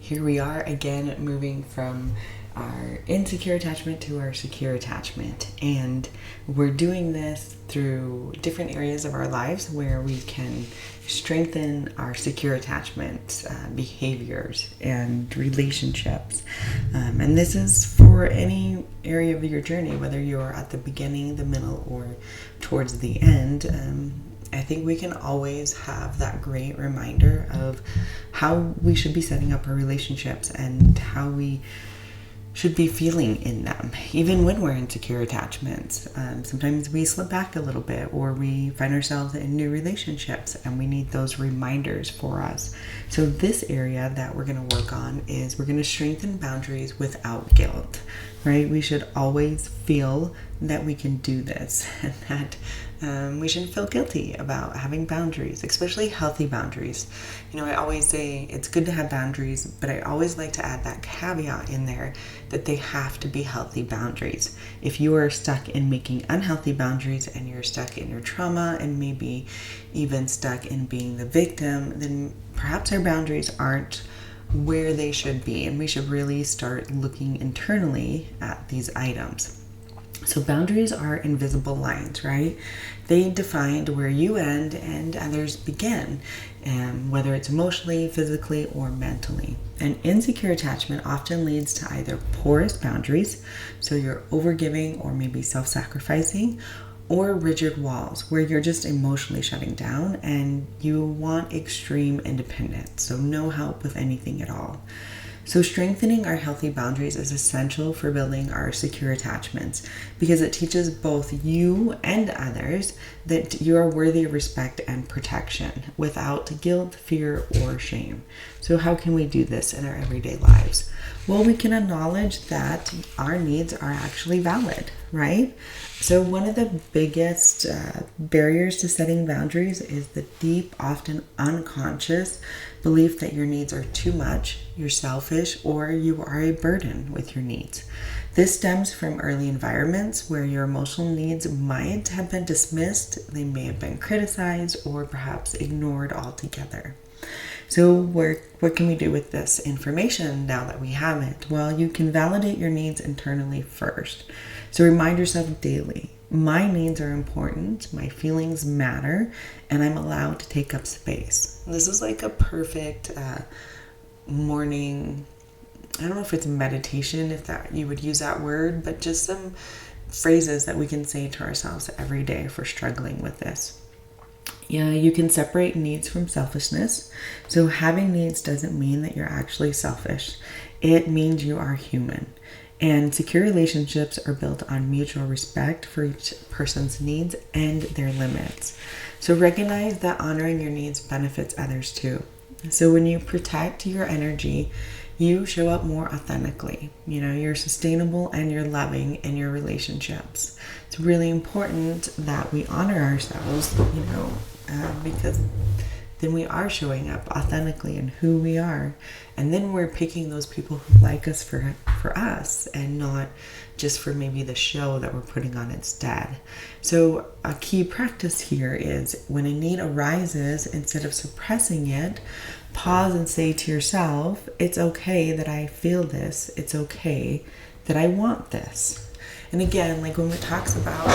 Here we are again, moving from our insecure attachment to our secure attachment. And we're doing this through different areas of our lives where we can strengthen our secure attachment behaviors and relationships. And this is for any area of your journey, whether you're at the beginning, the middle, or towards the end. I think we can always have that great reminder of how we should be setting up our relationships and how we should be feeling in them, even when we're in secure attachments. Sometimes we slip back a little bit, or we find ourselves in new relationships, and we need those reminders for us. So this area that we're going to work on is we're going to strengthen boundaries without guilt, right? We should always feel that we can do this, and that we shouldn't feel guilty about having boundaries, especially healthy boundaries. I always say it's good to have boundaries, but I always like to add that caveat in there that they have to be healthy boundaries. If you are stuck in making unhealthy boundaries and you're stuck in your trauma and maybe even stuck in being the victim, then perhaps our boundaries aren't where they should be, and we should really start looking internally at these items. So boundaries are invisible lines, right? They define where you end and others begin, whether it's emotionally, physically, or mentally. And insecure attachment often leads to either porous boundaries, so you're overgiving or maybe self-sacrificing, or rigid walls where you're just emotionally shutting down and you want extreme independence, so no help with anything at all. So strengthening our healthy boundaries is essential for building our secure attachments, because it teaches both you and others that you are worthy of respect and protection without guilt, fear, or shame. So how can we do this in our everyday lives? Well, we can acknowledge that our needs are actually valid, right? So one of the biggest barriers to setting boundaries is the deep, often unconscious belief that your needs are too much, you're selfish, or you are a burden with your needs. This stems from early environments where your emotional needs might have been dismissed, they may have been criticized, or perhaps ignored altogether. So what can we do with this information now that we have it? Well, you can validate your needs internally first. So remind yourself daily, my needs are important, my feelings matter, and I'm allowed to take up space. This is like a perfect morning, I don't know if it's meditation, if that you would use that word, but just some phrases that we can say to ourselves every day if we're struggling with this. Yeah, you can separate needs from selfishness. So having needs doesn't mean that you're actually selfish. It means you are human. And secure relationships are built on mutual respect for each person's needs and their limits. So recognize that honoring your needs benefits others too. So when you protect your energy, you show up more authentically. You're sustainable and you're loving in your relationships. It's really important that we honor ourselves, because then we are showing up authentically in who we are. And then we're picking those people who like us for us, and not just for maybe the show that we're putting on instead. So a key practice here is when a need arises, instead of suppressing it, pause and say to yourself, it's okay that I feel this. It's okay that I want this. And again, like when it talks about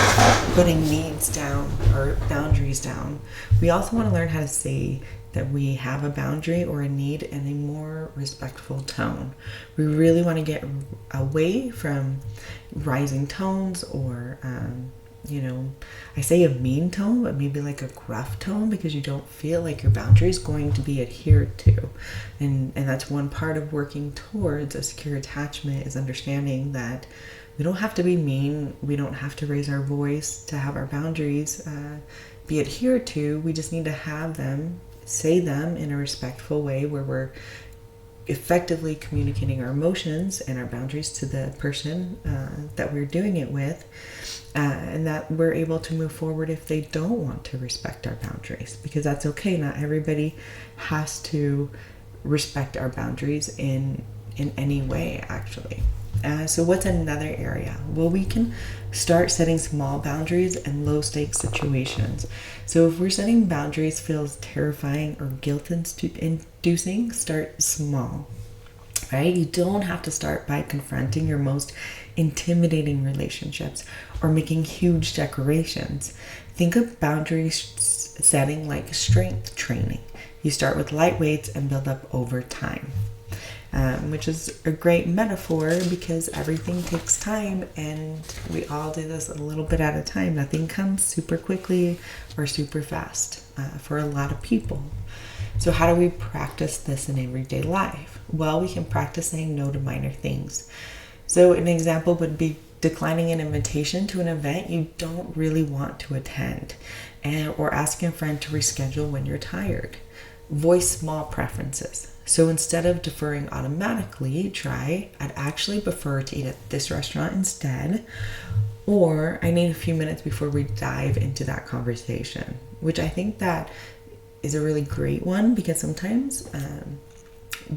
putting needs down or boundaries down, we also want to learn how to say that we have a boundary or a need in a more respectful tone. We really want to get away from rising tones or, I say a mean tone, but maybe like a gruff tone, because you don't feel like your boundary is going to be adhered to. And that's one part of working towards a secure attachment, is understanding that we don't have to be mean. We don't have to raise our voice to have our boundaries be adhered to. We just need to have them, say them in a respectful way where we're effectively communicating our emotions and our boundaries to the person that we're doing it with, and that we're able to move forward if they don't want to respect our boundaries, because that's okay. Not everybody has to respect our boundaries in any way, actually. So what's another area? Well, we can start setting small boundaries in low stakes situations. So if we're setting boundaries feels terrifying or guilt inducing, start small. right? You don't have to start by confronting your most intimidating relationships or making huge declarations. Think of boundary setting like strength training. You start with light weights and build up over time. Which is a great metaphor because everything takes time and we all do this a little bit at a time. Nothing comes super quickly or super fast for a lot of people. So how do we practice this in everyday life? Well, we can practice saying no to minor things. So an example would be declining an invitation to an event you don't really want to attend, or asking a friend to reschedule when you're tired. Voice small preferences. So instead of deferring automatically, try, I'd actually prefer to eat at this restaurant instead, or I need a few minutes before we dive into that conversation, which I think that is a really great one because sometimes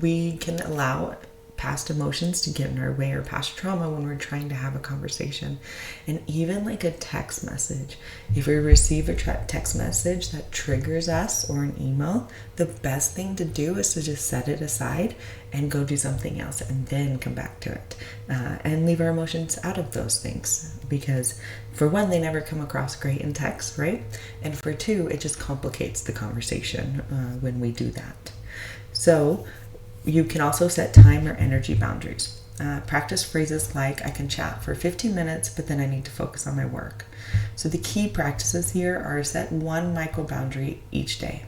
we can allow past emotions to get in our way or past trauma when we're trying to have a conversation. And even like a text message, if we receive a text message that triggers us or an email, the best thing to do is to just set it aside and go do something else and then come back to it, and leave our emotions out of those things, because for one, they never come across great in text, right? And for two, it just complicates the conversation when we do that. So you can also set time or energy boundaries. Practice phrases like, I can chat for 15 minutes, but then I need to focus on my work. So the key practices here are set one micro boundary each day.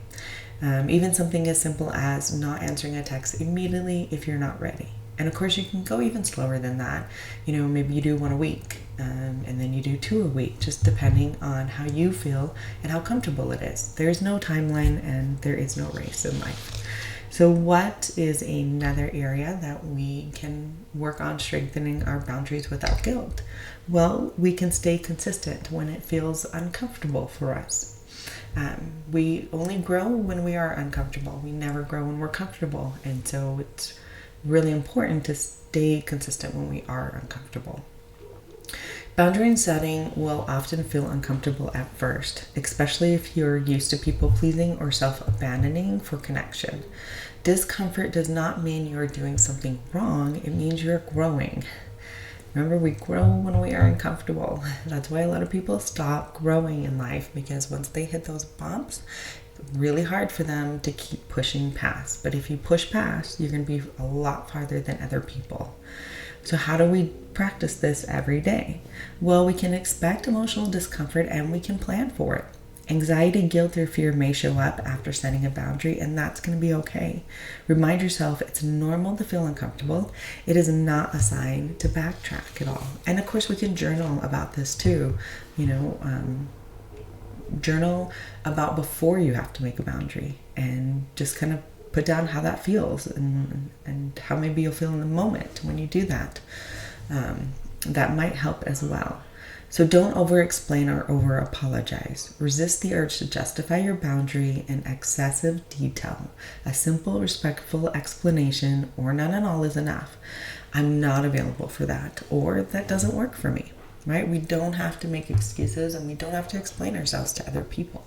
Even something as simple as not answering a text immediately if you're not ready. And of course, you can go even slower than that. Maybe you do one a week, and then you do 2 a week, just depending on how you feel and how comfortable it is. There's no timeline and there is no race in life. So what is another area that we can work on strengthening our boundaries without guilt? Well, we can stay consistent when it feels uncomfortable for us. We only grow when we are uncomfortable. We never grow when we're comfortable. And so it's really important to stay consistent when we are uncomfortable. Boundary setting will often feel uncomfortable at first, especially if you're used to people pleasing or self-abandoning for connection. Discomfort does not mean you're doing something wrong. It means you're growing. Remember, we grow when we are uncomfortable. That's why a lot of people stop growing in life, because once they hit those bumps, it's really hard for them to keep pushing past. But if you push past, you're going to be a lot farther than other people. So how do we practice this every day? Well, we can expect emotional discomfort and we can plan for it. Anxiety, guilt, or fear may show up after setting a boundary, and that's going to be okay. Remind yourself it's normal to feel uncomfortable. It is not a sign to backtrack at all. And of course, we can journal about this too. Journal about before you have to make a boundary, and just kind of put down how that feels and how maybe you'll feel in the moment when you do that. That might help as well. So don't over-explain or over-apologize. Resist the urge to justify your boundary in excessive detail. A simple, respectful explanation or none at all is enough. I'm not available for that, or that doesn't work for me, right? We don't have to make excuses and we don't have to explain ourselves to other people.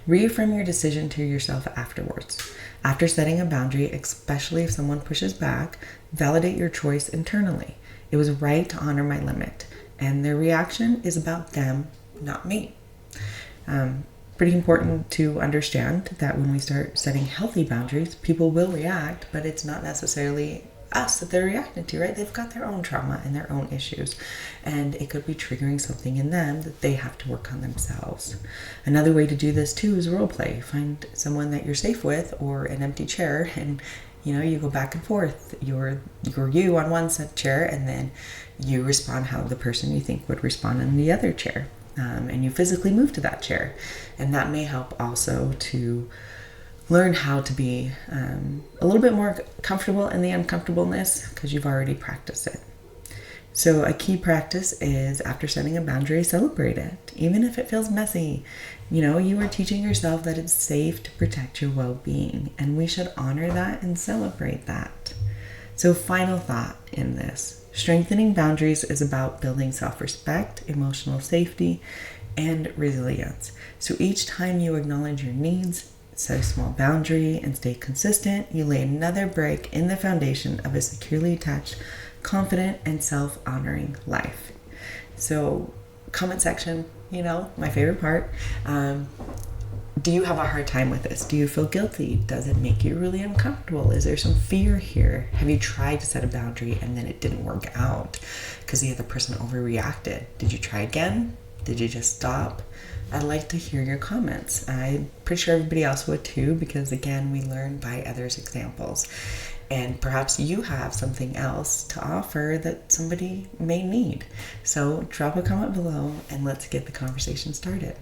Reaffirm your decision to yourself afterwards. After setting a boundary, especially if someone pushes back, validate your choice internally. It was right to honor my limit, and their reaction is about them, not me. Pretty important to understand that when we start setting healthy boundaries, people will react, but it's not necessarily us that they're reacting to, right? They've got their own trauma and their own issues, and it could be triggering something in them that they have to work on themselves. Another way to do this too is role play. Find someone that you're safe with, or an empty chair, and you go back and forth. You're you on one set chair, and then you respond how the person you think would respond in the other chair, and you physically move to that chair, and that may help also to learn how to be a little bit more comfortable in the uncomfortableness because you've already practiced it. So a key practice is, after setting a boundary, celebrate it, even if it feels messy. You are teaching yourself that it's safe to protect your well-being, and we should honor that and celebrate that. So final thought in this: strengthening boundaries is about building self-respect, emotional safety, and resilience. So each time you acknowledge your needs, set a small boundary, and stay consistent, you lay another brick in the foundation of a securely attached, confident, and self-honoring life. So, comment section, my favorite part. Do you have a hard time with this? Do you feel guilty? Does it make you really uncomfortable? Is there some fear here? Have you tried to set a boundary and then it didn't work out because the other person overreacted? Did you try again? Did you just stop? I'd like to hear your comments. I'm pretty sure everybody else would too, because again, we learn by others' examples. And perhaps you have something else to offer that somebody may need. So drop a comment below and let's get the conversation started.